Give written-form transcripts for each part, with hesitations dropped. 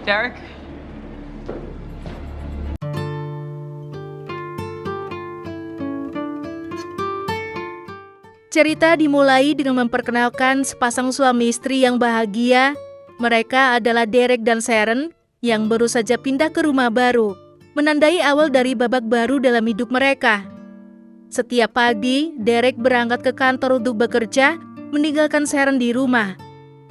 Derek? Cerita dimulai dengan memperkenalkan sepasang suami istri yang bahagia. Mereka adalah Derek dan Sharon yang baru saja pindah ke rumah baru, menandai awal dari babak baru dalam hidup mereka. Setiap pagi, Derek berangkat ke kantor untuk bekerja, meninggalkan Sharon di rumah.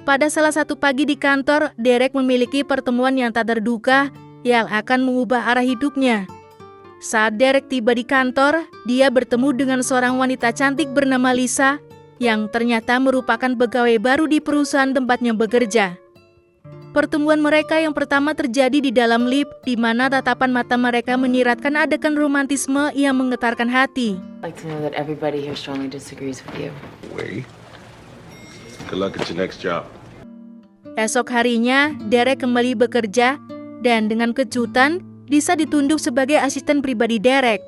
Pada salah satu pagi di kantor, Derek memiliki pertemuan yang tak terduga yang akan mengubah arah hidupnya. Saat Derek tiba di kantor, dia bertemu dengan seorang wanita cantik bernama Lisa yang ternyata merupakan pegawai baru di perusahaan tempatnya bekerja. Pertemuan mereka yang pertama terjadi di dalam lift, di mana tatapan mata mereka menyiratkan adegan romantisme yang menggetarkan hati. I'd like to know that everybody here strongly disagrees with you. Wait. Good luck at your next job. Esok harinya, Derek kembali bekerja, dan dengan kejutan, Lisa ditunjuk sebagai asisten pribadi Derek.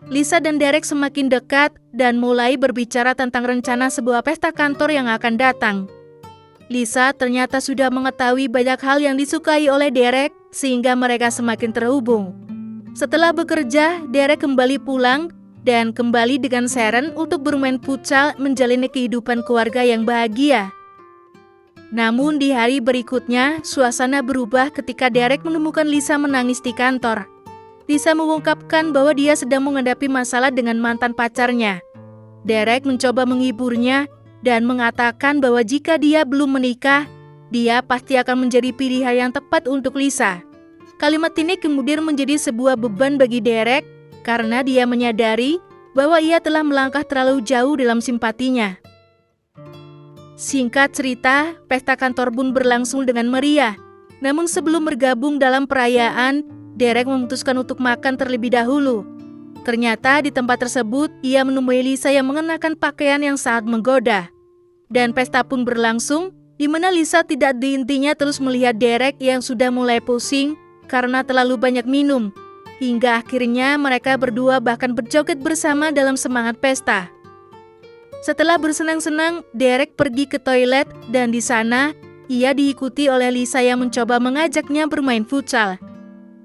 Lisa dan Derek semakin dekat dan mulai berbicara tentang rencana sebuah pesta kantor yang akan datang. Lisa ternyata sudah mengetahui banyak hal yang disukai oleh Derek, sehingga mereka semakin terhubung. Setelah bekerja, Derek kembali pulang dan kembali dengan Sharon untuk bermain futsal, menjalani kehidupan keluarga yang bahagia. Namun di hari berikutnya, suasana berubah ketika Derek menemukan Lisa menangis di kantor. Lisa mengungkapkan bahwa dia sedang menghadapi masalah dengan mantan pacarnya. Derek mencoba menghiburnya dan mengatakan bahwa jika dia belum menikah, dia pasti akan menjadi pilihan yang tepat untuk Lisa. Kalimat ini kemudian menjadi sebuah beban bagi Derek karena dia menyadari bahwa ia telah melangkah terlalu jauh dalam simpatinya. Singkat cerita, pesta kantor pun berlangsung dengan meriah. Namun sebelum bergabung dalam perayaan, Derek memutuskan untuk makan terlebih dahulu. Ternyata di tempat tersebut, ia menemui Lisa yang mengenakan pakaian yang sangat menggoda. Dan pesta pun berlangsung, di mana Lisa tidak dihentinya terus melihat Derek yang sudah mulai pusing karena terlalu banyak minum. Hingga akhirnya mereka berdua bahkan berjoget bersama dalam semangat pesta. Setelah bersenang-senang, Derek pergi ke toilet dan di sana ia diikuti oleh Lisa yang mencoba mengajaknya bermain futsal.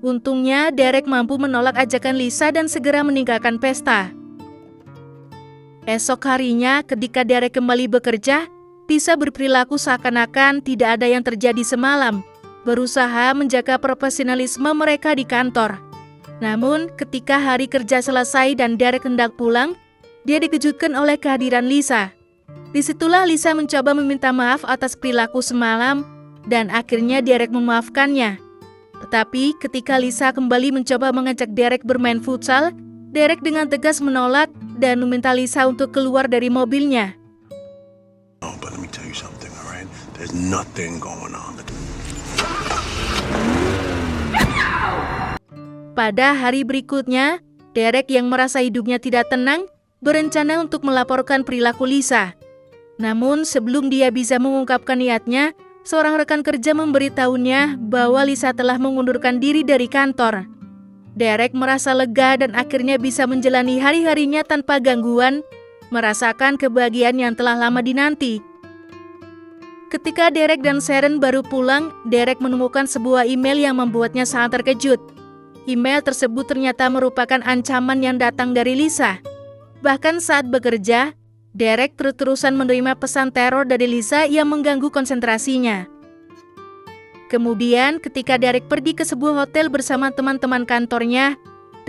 Untungnya Derek mampu menolak ajakan Lisa dan segera meninggalkan pesta. Esok harinya ketika Derek kembali bekerja, Lisa berperilaku seakan-akan tidak ada yang terjadi semalam, berusaha menjaga profesionalisme mereka di kantor. Namun ketika hari kerja selesai dan Derek hendak pulang, dia dikejutkan oleh kehadiran Lisa. Disitulah Lisa mencoba meminta maaf atas perilaku semalam dan akhirnya Derek memaafkannya. Tetapi ketika Lisa kembali mencoba mengajak Derek bermain futsal, Derek dengan tegas menolak dan meminta Lisa untuk keluar dari mobilnya. Oh, but let me tell you something, all right? There's nothing going on. Pada hari berikutnya, Derek yang merasa hidupnya tidak tenang, berencana untuk melaporkan perilaku Lisa. Namun sebelum dia bisa mengungkapkan niatnya, seorang rekan kerja memberitahunya bahwa Lisa telah mengundurkan diri dari kantor. Derek merasa lega dan akhirnya bisa menjalani hari-harinya tanpa gangguan, merasakan kebahagiaan yang telah lama dinanti. Ketika Derek dan Sharon baru pulang, Derek menemukan sebuah email yang membuatnya sangat terkejut. Email tersebut ternyata merupakan ancaman yang datang dari Lisa. Bahkan saat bekerja, Derek terus-terusan menerima pesan teror dari Lisa yang mengganggu konsentrasinya. Kemudian ketika Derek pergi ke sebuah hotel bersama teman-teman kantornya,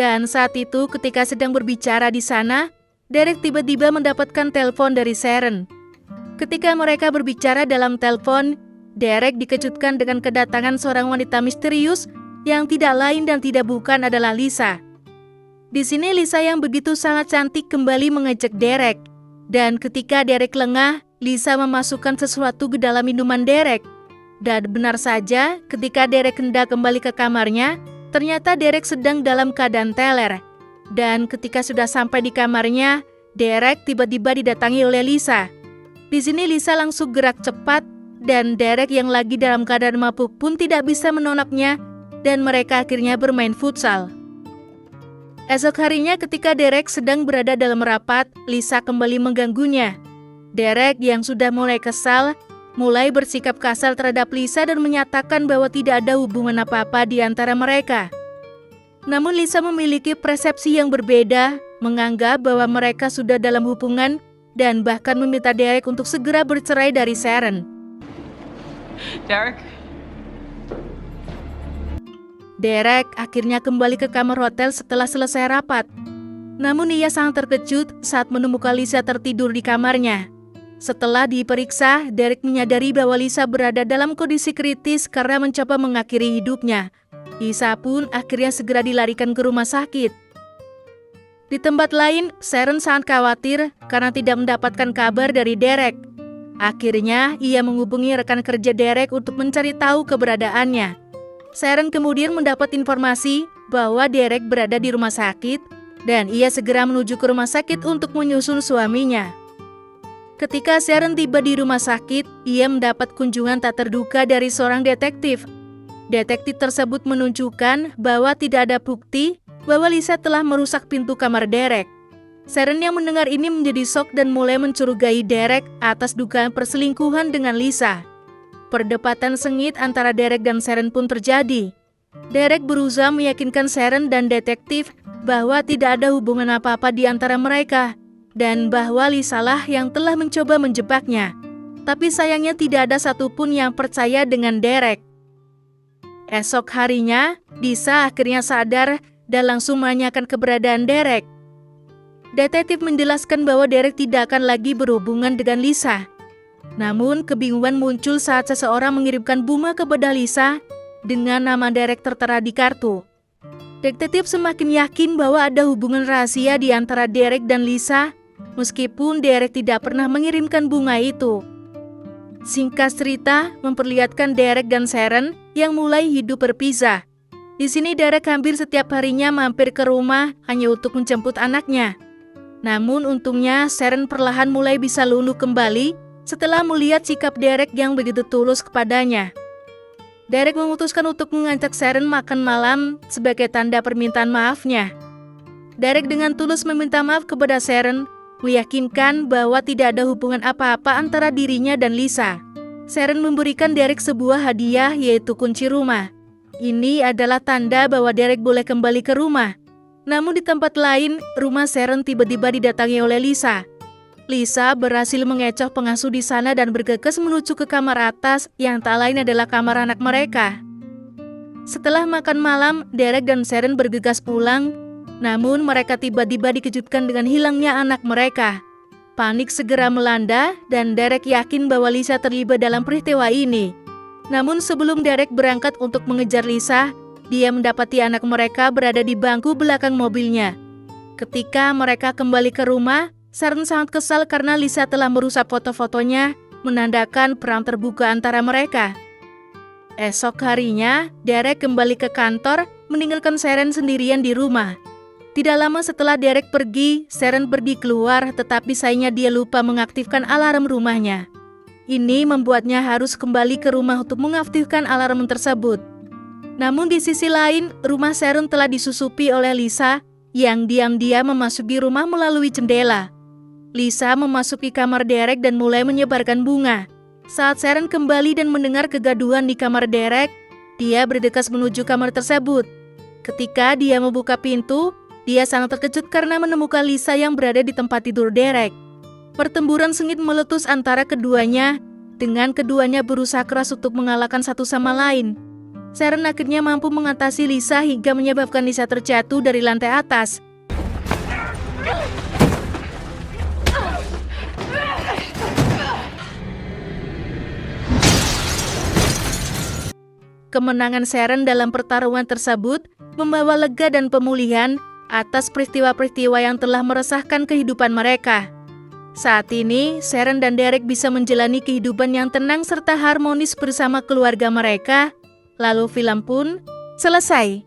dan saat itu ketika sedang berbicara di sana, Derek tiba-tiba mendapatkan telepon dari Sharon. Ketika mereka berbicara dalam telepon, Derek dikejutkan dengan kedatangan seorang wanita misterius yang tidak lain dan tidak bukan adalah Lisa. Di sini Lisa yang begitu sangat cantik kembali mengejek Derek. Dan ketika Derek lengah, Lisa memasukkan sesuatu ke dalam minuman Derek. Dan benar saja, ketika Derek hendak kembali ke kamarnya, ternyata Derek sedang dalam keadaan teler. Dan ketika sudah sampai di kamarnya, Derek tiba-tiba didatangi oleh Lisa. Di sini Lisa langsung gerak cepat, dan Derek yang lagi dalam keadaan mabuk pun tidak bisa menolaknya, dan mereka akhirnya bermain futsal. Esok harinya ketika Derek sedang berada dalam rapat, Lisa kembali mengganggunya. Derek yang sudah mulai kesal, mulai bersikap kasar terhadap Lisa dan menyatakan bahwa tidak ada hubungan apa-apa di antara mereka. Namun Lisa memiliki persepsi yang berbeda, menganggap bahwa mereka sudah dalam hubungan dan bahkan meminta Derek untuk segera bercerai dari Sharon. Derek akhirnya kembali ke kamar hotel setelah selesai rapat. Namun ia sangat terkejut saat menemukan Lisa tertidur di kamarnya. Setelah diperiksa, Derek menyadari bahwa Lisa berada dalam kondisi kritis karena mencoba mengakhiri hidupnya. Lisa pun akhirnya segera dilarikan ke rumah sakit. Di tempat lain, Sharon sangat khawatir karena tidak mendapatkan kabar dari Derek. Akhirnya, ia menghubungi rekan kerja Derek untuk mencari tahu keberadaannya. Sharon kemudian mendapat informasi bahwa Derek berada di rumah sakit dan ia segera menuju ke rumah sakit untuk menyusul suaminya. Ketika Sharon tiba di rumah sakit, ia mendapat kunjungan tak terduga dari seorang detektif. Detektif tersebut menunjukkan bahwa tidak ada bukti bahwa Lisa telah merusak pintu kamar Derek. Sharon yang mendengar ini menjadi shock dan mulai mencurigai Derek atas dugaan perselingkuhan dengan Lisa. Perdebatan sengit antara Derek dan Sharon pun terjadi. Derek berusaha meyakinkan Sharon dan detektif bahwa tidak ada hubungan apa-apa di antara mereka dan bahwa Lisa lah yang telah mencoba menjebaknya. Tapi sayangnya tidak ada satupun yang percaya dengan Derek. Esok harinya, Lisa akhirnya sadar dan langsung menanyakan keberadaan Derek. Detektif menjelaskan bahwa Derek tidak akan lagi berhubungan dengan Lisa. Namun, kebingungan muncul saat seseorang mengirimkan bunga kepada Lisa dengan nama Derek tertera di kartu. Detektif semakin yakin bahwa ada hubungan rahasia di antara Derek dan Lisa, meskipun Derek tidak pernah mengirimkan bunga itu. Singkat cerita, memperlihatkan Derek dan Sharon yang mulai hidup berpisah. Di sini Derek hampir setiap harinya mampir ke rumah hanya untuk menjemput anaknya. Namun untungnya Sharon perlahan mulai bisa luluh kembali setelah melihat sikap Derek yang begitu tulus kepadanya. Derek memutuskan untuk mengajak Sharon makan malam sebagai tanda permintaan maafnya. Derek dengan tulus meminta maaf kepada Sharon, meyakinkan bahwa tidak ada hubungan apa-apa antara dirinya dan Lisa. Sharon memberikan Derek sebuah hadiah, yaitu kunci rumah. Ini adalah tanda bahwa Derek boleh kembali ke rumah. Namun di tempat lain, rumah Sharon tiba-tiba didatangi oleh Lisa. Lisa berhasil mengecoh pengasuh di sana dan bergegas menuju ke kamar atas yang tak lain adalah kamar anak mereka. Setelah makan malam, Derek dan Sharon bergegas pulang. Namun mereka tiba-tiba dikejutkan dengan hilangnya anak mereka. Panik segera melanda dan Derek yakin bahwa Lisa terlibat dalam peristiwa ini. Namun sebelum Derek berangkat untuk mengejar Lisa, dia mendapati anak mereka berada di bangku belakang mobilnya. Ketika mereka kembali ke rumah, Sharon sangat kesal karena Lisa telah merusak foto-fotonya, menandakan perang terbuka antara mereka. Esok harinya, Derek kembali ke kantor, meninggalkan Sharon sendirian di rumah. Tidak lama setelah Derek pergi, Sharon pergi keluar, tetapi sayangnya dia lupa mengaktifkan alarm rumahnya. Ini membuatnya harus kembali ke rumah untuk mengaktifkan alarm tersebut. Namun di sisi lain, rumah Sharon telah disusupi oleh Lisa yang diam-diam memasuki rumah melalui jendela. Lisa memasuki kamar Derek dan mulai menyebarkan bunga. Saat Sharon kembali dan mendengar kegaduhan di kamar Derek, dia bergegas menuju kamar tersebut. Ketika dia membuka pintu, dia sangat terkejut karena menemukan Lisa yang berada di tempat tidur Derek. Pertempuran sengit meletus antara keduanya, dengan keduanya berusaha keras untuk mengalahkan satu sama lain. Sharon akhirnya mampu mengatasi Lisa hingga menyebabkan Lisa terjatuh dari lantai atas. Kemenangan Sharon dalam pertarungan tersebut membawa lega dan pemulihan atas peristiwa-peristiwa yang telah meresahkan kehidupan mereka. Saat ini, Sharon dan Derek bisa menjalani kehidupan yang tenang serta harmonis bersama keluarga mereka. Lalu film pun selesai.